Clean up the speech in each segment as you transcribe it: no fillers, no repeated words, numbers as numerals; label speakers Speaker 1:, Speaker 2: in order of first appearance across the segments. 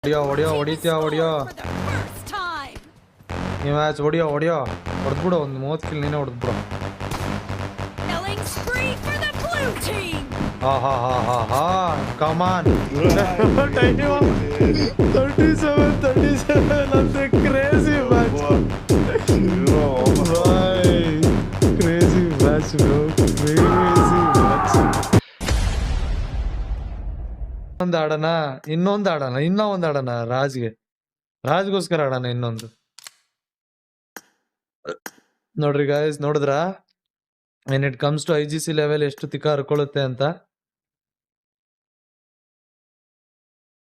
Speaker 1: ಹೊಡಿತೀಯ ಈ ಮ್ಯಾಚ್ ಹೊಡಿಯೋ ಹೊಡೆದ್ಬಿಡು ಒಂದು 30 ಕಿಲ್ ನೀನೇ ಹೊಡೆದ್ಬಿಡು. ಹಾ ಕಮಾನ್ 37 ಅಂತ crazy match crazy match bro crazy match. ಇನ್ನೊಂದು ಆಡೋಣ ರಾಜ್ಗೋಸ್ಕರ ಆಡೋಣ ಇನ್ನೊಂದು. ನೋಡ್ರಿ ಗಾಯ್ಸ್, ನೋಡಿದ್ರ when it comes to IGC level ಎಷ್ಟು ತಿಕ್ಕ ಹರ್ಕೊಳ್ಳುತ್ತೆ ಅಂತ.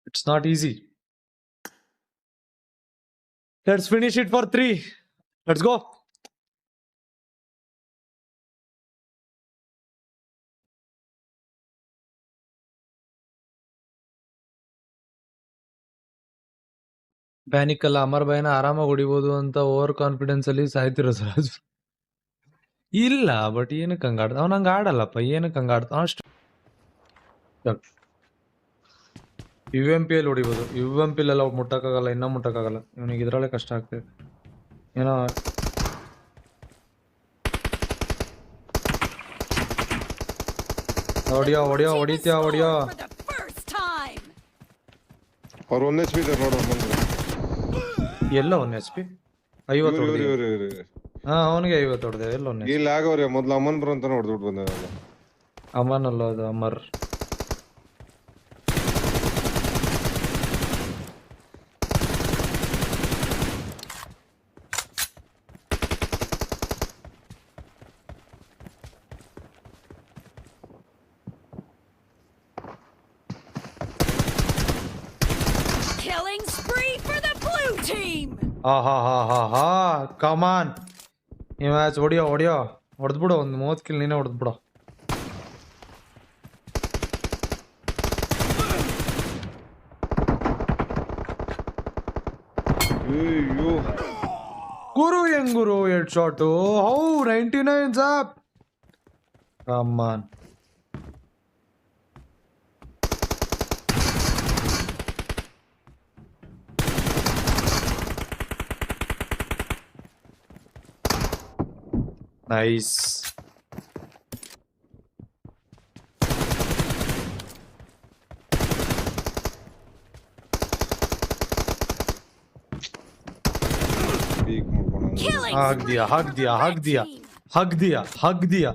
Speaker 1: It's not easy. Let's finish it for 3. Let's go. Panic ಅಲ್ಲ, ಅಮರ್ ಬಾಯ್ನ ಆರಾಮಾಗಿ ಹೊಡಿಬೋದು ಅಂತ ಓವರ್ ಕಾನ್ಫಿಡೆನ್ಸ್ ಅಲ್ಲಿ ಸಾಯ್ತಿರೋದು ರಾಜು. ಇಲ್ಲ ಬಟ್ ಏನಕ್ಕೆ ಹಂಗಾಡ್ತ ಅವ್ನು? ಹಂಗ ಆಡಲ್ಲಪ್ಪ, ಏನಕ್ಕೆ ಹಂಗಾಡ್ತ ಅಷ್ಟು. UMP ಅಲ್ಲಿ ಹೊಡಿಬೋದು, UMP ಎಲ್ಲ ಮುಟ್ಟಕ್ಕಾಗಲ್ಲ, ಇನ್ನೂ ಮುಟ್ಟಕ್ಕಾಗಲ್ಲ ಇವನಿಗೆ. ಇದ್ರಲ್ಲೇ ಕಷ್ಟ ಆಗ್ತದೆ ಏನೋ. ಹೊಡಿತೀಯ
Speaker 2: ಅವ್ರು 1 HP ಇದ್ದಾರೆ ನೋಡು.
Speaker 1: ಎಲ್ಲ 1 HP 50 ಹೊಡೆದೆ. ಹಾ ಅವನಿಗೆ 50 ಹೊಡೆದೆ. ಎಲ್ಲ 1
Speaker 2: ಇಲ್ಲಿ ಆಗವ್ರೆ ಮೊದ್ಲು ಅಮ್ಮನ್ ಬರೋ ಅಂತಾನೆ ಹೊಡೆದ್ಬಿಟ್ಟು ಬಂದ.
Speaker 1: ಅಮನ್ ಅಲ್ಲ ಅದು ಅಮರ್. ಹಾ ಕಮಾನ್ ಈ ಮ್ಯಾಚ್ ಹೊಡಿಯೋ ಹೊಡೆದ್ಬಿಡು ಒಂದು 30 ಕಿಲ್ ನೀನೇ ಹೊಡೆದ್ಬಿಡು. ಗುರು ಹೆಂಗುರು ಹೆಡ್ ಶಾಟು. ಹೌ 99 ಸಾಪ್ ಕಮಾನ್. Nice. हक दिया.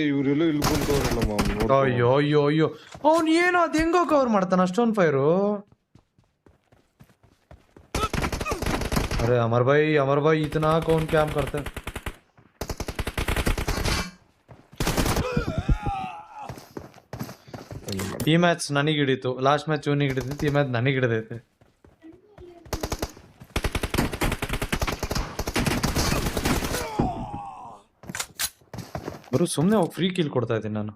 Speaker 2: ಇವರೆಲ್ಲ ಇಲ್ಲಿ ಕುಂತವ್ರಲ್ಲ.
Speaker 1: ಅಯ್ಯೋ ಅವ್ನು ಏನೋ ಅದ್ ಹೆಂಗೋ ಕವರ್ ಮಾಡ್ತಾನ ಅಷ್ಟೊಂದು ಫೈರು. अरे अमर भाई इतना कौन कैम करता है? ಈ ಮ್ಯಾಚ್ ನನಗೆ ಹಿಡಿತು, ಲಾಸ್ಟ್ ಮ್ಯಾಚ್ ಇವನಿಗೆ ಹಿಡಿದೈತಿ, ಈ ಮ್ಯಾಚ್ ನನಗೆ ಹಿಡಿದೈತೆ. ಬರು ಸುಮ್ಮನೆ ಹೋಗಿ ಫ್ರೀ ಕಿಲ್ ಕೊಡ್ತಾ ಇದ್ದೀನಿ ನಾನು.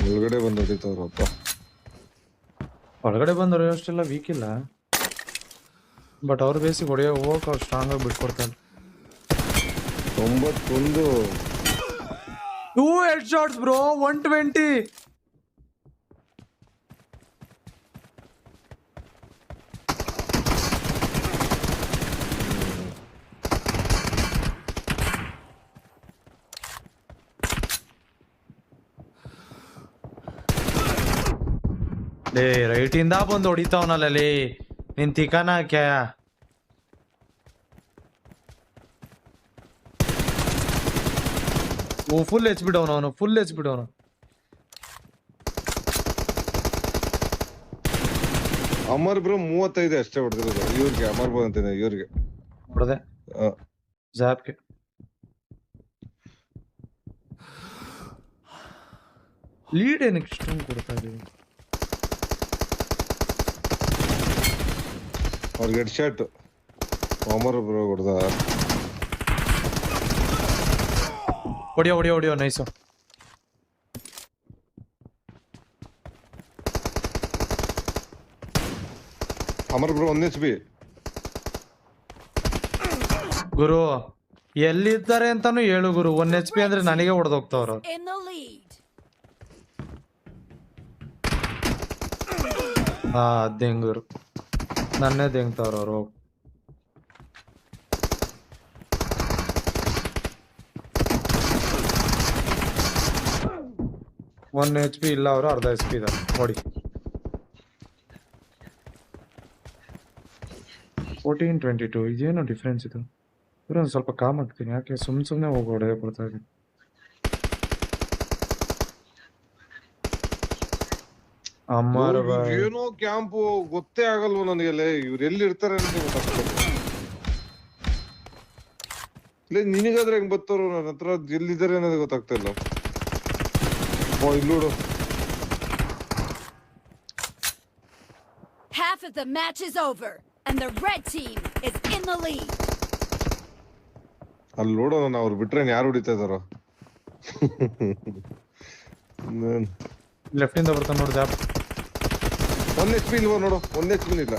Speaker 2: ಒಳಗಡೆ ಬಂದು ಹೊಡಿತವ್ರಪ್ಪ.
Speaker 1: ಒಳಗಡೆ ಬಂದವರು ಅಷ್ಟೆಲ್ಲ ವೀಕ್ ಇಲ್ಲ, ಬಟ್ ಅವ್ರ ಬೇಸಿಗೆ ಹೋಗಕ್ಕೆ ಅವ್ರು ಸ್ಟ್ರಾಂಗ್ ಆಗಿ ಬಿಟ್ಕೊಡ್ತಾರೆ.
Speaker 2: 91
Speaker 1: 2 ಹೆಡ್ ಶಾಟ್ಸ್ ಬ್ರೋ 120. ಲೇ ರೈಟ್ ಇಂದ ಬಂದು ಹೊಡಿತಾವನಲ್ಲಿ ನಿನ್ ತಿಕಾನ ಕ್ಯಾ. ಓ ಫುಲ್ ಹೆಚ್ ಬಿಡವನು ಅವನು, ಫುಲ್ ಹೆಚ್ ಬಿಡವನು.
Speaker 2: ಅಮರ್ ಬ್ರೋ 35 ಅಷ್ಟೇ ಹೊಡೆದಿರೋದು ಇವ್ರಿಗೆ. ಅಮರ್ ಬ್ರೋ ಅಂತೀನಿ ಇವ್ರಿಗೆ
Speaker 1: ಹೊಡೆದೆ ಜಾಬ್ಗೆ. ಲೀಡ್ ಏನಕ್ಕೆ ಇಷ್ಟೊಂದು ಕೊಡ್ತಾ ಇದೀವಿ?
Speaker 2: ಅವ್ರಿಗೆ ಹೆಡ್ ಶಾಟ್ ಅಮರ್ ಬ್ರೋ ಹೊಡೆದ.
Speaker 1: ಹೊಡಿಯೋ ನೈಸು.
Speaker 2: Amar bro 1 HP.
Speaker 1: ಗುರು ಎಲ್ಲಿದ್ದಾರೆ ಅಂತಾನು ಹೇಳು ಗುರು. 1 HP ಅಂದ್ರೆ ನನಗೆ ಹೊಡೆದೋಗ್ತಾವ್ರ.
Speaker 3: In the lead.
Speaker 1: ದೆಂಗೂರು ನನ್ನೇ ದೆಂಗ್ತಾವ್ರ ಅವರು. ಒನ್ HP ಇಲ್ಲ, ಅವರು ಅರ್ಧ HP ಇದ್ದಾರೆ. ನೋಡಿ 14-22 ಇದೇನು ಡಿಫ್ರೆನ್ಸ್ ಇದು? ಒಂದು ಸ್ವಲ್ಪ ಕಾಮ್ ಆಗ್ತೀನಿ, ಯಾಕೆ ಸುಮ್ಮನೆ ಹೋಗಿ ಹೊಡೆಯ ಕೊಡ್ತಾ ಇದ್ದೀನಿ. ಅಮ್ಮಾರ
Speaker 2: ಏನೋ ಕ್ಯಾಂಪು ಗೊತ್ತೇ ಆಗಲ್ವ ನನಗೆ. ಇವ್ರು ಎಲ್ಲಿ ಇರ್ತಾರೆ ಅಂತ ಗೊತ್ತಾಗ್ತದೆ. ನಿನಗಾದ್ರೆ ಹೆಂಗ್ ಬರ್ತಾರೋ, ನನ್ನ ಹತ್ರ ಎಲ್ಲಿದ್ದಾರೆ ಅನ್ನೋದು ಗೊತ್ತಾಗ್ತಾ ಇಲ್ಲ. ಇಲ್ಲಿ ನೋಡು.
Speaker 3: Half of the match is over and the red team is in the lead.
Speaker 2: ಅಲ್ಲಿ ನೋಡೋಣ, ಅವ್ರು ಬಿಟ್ರೆ ಯಾರು ಹೊಡಿತಾ ಇದಾರೋ.
Speaker 1: ಲೆಫ್ಟ್ ಇಂದ ಬರ್ತಾನೆ ನೋಡಿ.
Speaker 2: 1 HP ಇಲ್ವಾ ನೋಡು, 1 HP ಇಲ್ಲ.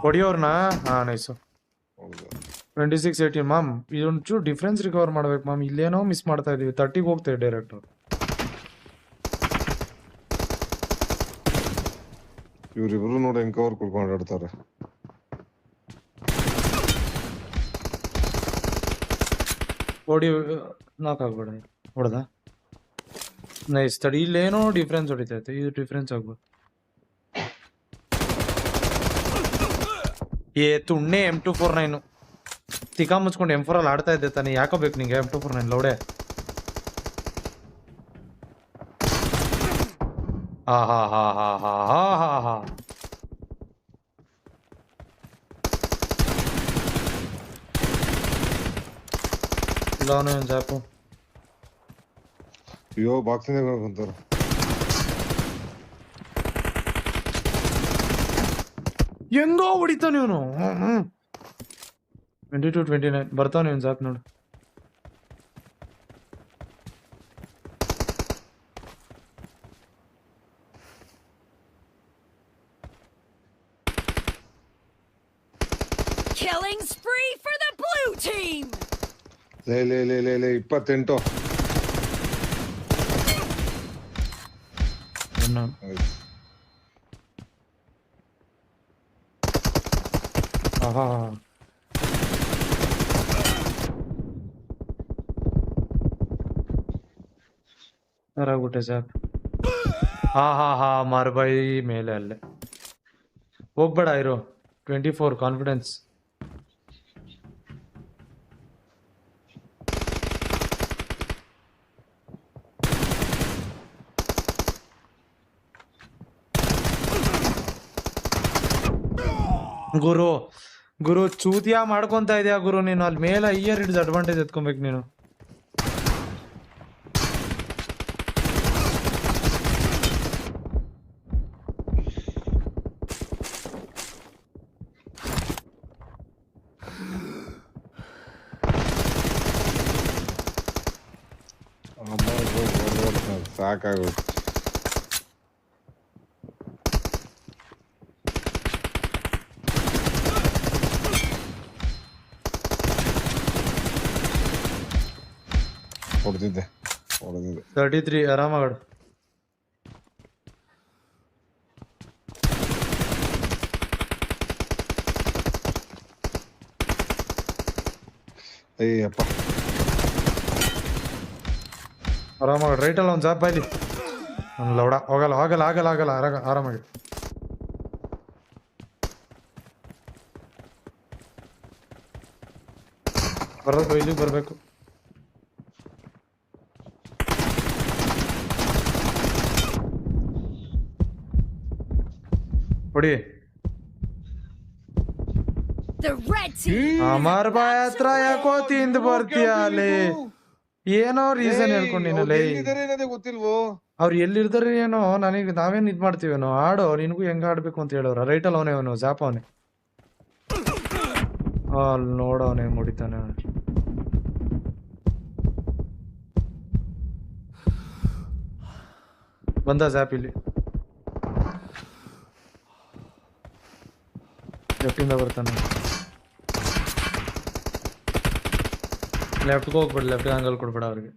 Speaker 1: ಹೊಡಿಯೋರ್ನ. ನೈಸು. 26-18 ಮಾಮ್. ಇದೊಂಚೂರು ಡಿಫ್ರೆನ್ಸ್ ರಿಕವರ್ ಮಾಡ್ಬೇಕು ಮಾಮ್. ಇಲ್ಲೇನೋ ಮಿಸ್ ಮಾಡ್ತಾ ಇದೀವಿ. 30ಗೆ ಹೋಗ್ತೇವೆ ಡೈರೆಕ್ಟ್.
Speaker 2: ಇವ್ರಿಬ್ರು ನೋಡಿ ಹೆಂಗ್ ಕವರ್ ಕೊಡ್ಕೊಂಡು ಆಡ್ತಾರೆ.
Speaker 1: ಹೊಡಿ, ನಾಕ್ ಆಗ್ಬೇಡ. ಹೊಡೆದ ನೈಸ್. ತಡಿ, ಇಲ್ಲೇನೋ ಡಿಫ್ರೆನ್ಸ್ ಹೊಡಿತೈತೆ. ಇದು ಡಿಫ್ರೆನ್ಸ್ ಆಗ್ಬೋದು. ತುಣ್ಣೆ M249 ತಿಕಾ ಮುಚ್ಕೊಂಡು M4 ಅಲ್ಲಿ ಆಡ್ತಾ ಇದ್ದೆ ತಾನೆ. ಯಾಕೋ ಬೇಕು ನಿಂಗೆ M249 ಲೌಡೆ? ಹಾ. ಇಲ್ಲವನು ಒಂದು ಜಾಪು.
Speaker 2: ಅಯ್ಯೋ ಬಾಕ್ಸಿಂಗ್ ಕುಂತಾರ.
Speaker 1: ಹೆಂಗೋ ಹೊಡಿತಾವ ಇವನು. 22-29 ಬರ್ತಾವ. ನೀವು ಜಾಪ್ ನೋಡು.
Speaker 3: Killing spree for the blue team.
Speaker 2: ಲೇ 28.
Speaker 1: ಯಾರಾಗ್ಬಿಟ್ಟೆ ಸಾಕ್. ಹಾ ಮಾರ್ಬಾಯಿ ಮೇಲೆ ಅಲ್ಲೇ ಹೋಗ್ಬೇಡ. ಇರೋ 24 ಕಾನ್ಫಿಡೆನ್ಸ್. ಗುರು ಚೂತಿಯಾ ಮಾಡ್ಕೊಂತ ಇದೆಯಾ ಗುರು ನೀನು? ಅಲ್ಲಿ ಮೇಲೆ ಇಯರ್ ಹಿಡಿದು ಅಡ್ವಾಂಟೇಜ್ ಎತ್ಕೊಬೇಕು ನೀನು.
Speaker 2: ಸಾಕಾಗೋದು. ಹೊಡೆದಿದ್ದೆ
Speaker 1: 33 ಆರಾಮಾಗಡು.
Speaker 2: ಅಯ್ಯಪ್ಪ
Speaker 1: ಆರಾಮಾಗಿ ರೈಟ್ ಅಲ್ಲ ಒಂದು ಜಾಬ್ ಬಾಯ್ಲಿ. ಲೌಡ ಹೋಗಲ್ಲ ಆರಾಮಾಗಿ. ಬರೋದು ಇಲ್ಲಿಗೆ ಬರಬೇಕು. ಹೊಡಿ. ಅಮರ್ ಬಾಯ್ ಹತ್ರ ಯಾಕೋ ತಿಂದು ಬರ್ತೀಯ ಅಲ್ಲಿ? ಏನೋ ರೀಸನ್ ಹೇಳ್ಕೊಂಡಿನಲ್ಲ.
Speaker 2: ಗೊತ್ತಿಲ್ವೋ
Speaker 1: ಅವ್ರು ಎಲ್ಲಿರ್ತಾರೆ ಏನೋ. ನಾವೇನ್ ಇದ್ ಮಾಡ್ತೀವೇನೋ. ಆಡೋ, ನಿನ್ಗೂ ಹೆಂಗ ಆಡ್ಬೇಕು ಅಂತ ಹೇಳೋರ. ರೈಟಲ್ ಅವನೇ ಅವನು ಜಾಪ್ ಅವನೇ. ಅಲ್ಲಿ ನೋಡವನೇ ಮುಡಿತಾನೆ. ಬಂದ ಜ್ಯಾಪ್ ಇಲ್ಲಿ ಲೆಫ್ಟ್ ಇಂದ ಬರ್ತಾನೆ ಲೆಫ್ಟ್ಗೆ ಹೋಗ್ಬೇಡ ಲೆಫ್ಟ್ ಆಂಗಲ್ ಕೊಡ್ಬೇಡ ಅವ್ರಿಗೆ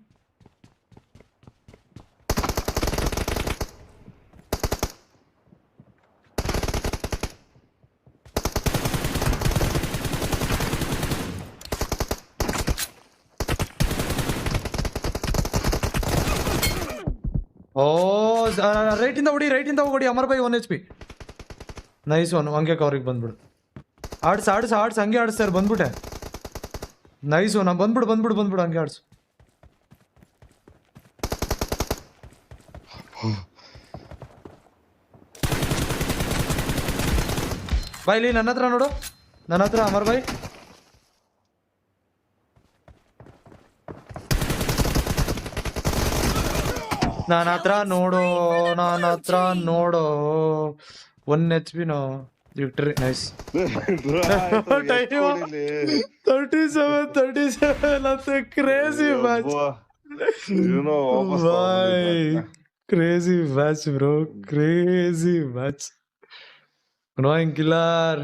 Speaker 1: ಓ ರೈಟ್ ಇಂದ ಹೊಡಿ Amar by 1 HP nice one ಹಂಗೆ ಕವರಿಗೆ ಬಂದ್ಬಿಡು ಆಡ್ಸ ಹಂಗೆ ಆಡಿಸ್ತಾರೆ ಬಂದ್ಬಿಟ್ಟೆ ನೈಸು ನಾ ಬಂದ್ಬಿಡು ಹಂಗೆ ಆಡ್ಸು ಬಾಯ್ ಇಲ್ಲಿ ನನ್ನ ಹತ್ರ ನೋಡು ನನ್ನ ಹತ್ರ ಅಮರ್ ಬಾಯ್ ನನ್ನ ಹತ್ರ ನೋಡು 1 HP no victory nice 37 that's a crazy match crazy match bro crazy match annoying killer